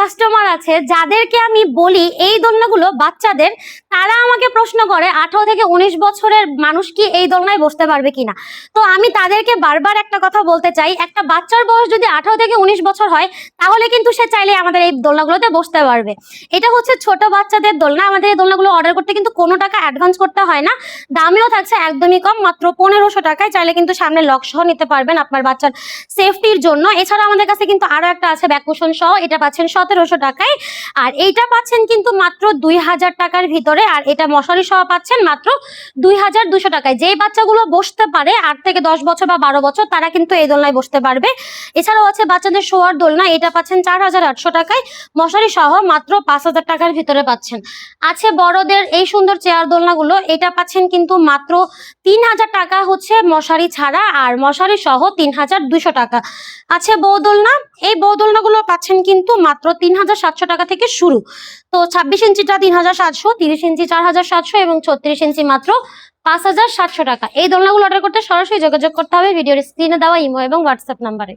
Customer আছে যাদেরকে আমি বলি এই দোলনাগুলো বাচ্চাদের, তারা আমাকে প্রশ্ন করে 18 থেকে 19 বছরের মানুষ কি এই দোলনায় বসতে পারবে কিনা। তো আমি তাদেরকে বারবার একটা কথা বলতে চাই, একটা বাচ্চার বয়স যদি 18 থেকে 19 বছর হয় তাহলে কিন্তু সে চাইলে আমাদের এই দোলনাগুলোতে বসতে পারবে। এটা হচ্ছে ছোট বাচ্চাদের দোলনা। আমাদের এই দোলনাগুলো অর্ডার করতে কিন্তু কোনো টাকা অ্যাডভান্স করতে হয় না, দামেও থাকছে একদমই কম, মাত্র 1500 টাকায়। চাইলে কিন্তু সামনে লক সহ নিতে পারবেন আপনার বাচ্চার সেফটির জন্য। এছাড়া আমাদের কাছে কিন্তু আরো একটা আছে ব্যাককুশন সহ, এটা পাচ্ছেন 1700 টাকায়। আর এইটা পাচ্ছেন কিন্তু মাত্র 2000 টাকার ভিতরে, আর এটা মশারি সহ পাচ্ছেন মাত্র 2200 টাকায়। যেই বাচ্চাগুলো বসতে পারে 8 থেকে 10 বছর বা 12 বছর, তারা কিন্তু এই দোলনায় বসতে পারবে। এছাড়াও আছে বাচ্চাদের শোয়ার দোলনা, এটা পাচ্ছেন 4800 টাকায়, মশারি সহ মাত্র 5000 টাকার ভিতরে পাচ্ছেন। আছে বড়দের এই সুন্দর চেয়ার দোলনাগুলো, এটা পাচ্ছেন কিন্তু মাত্র 3000 টাকা হচ্ছে মশারি ছাড়া, আর মশারি সহ 3200 টাকা। আছে বউ দোলনা, এই বউ দোলনাগুলো পাচ্ছেন কিন্তু মাত্র 3700 টাকা থেকে শুরু। তো 26 ইঞ্চিটা 3700, 30 ইঞ্চি 4700 এবং 36 ইঞ্চি মাত্র 5700 টাকা। এই দোলনাগুলো অর্ডার করতে সরাসরি যোগাযোগ করতে হবে ভিডিওর স্ক্রিনে দেওয়া ইমো এবং হোয়াটসঅ্যাপ নাম্বারে।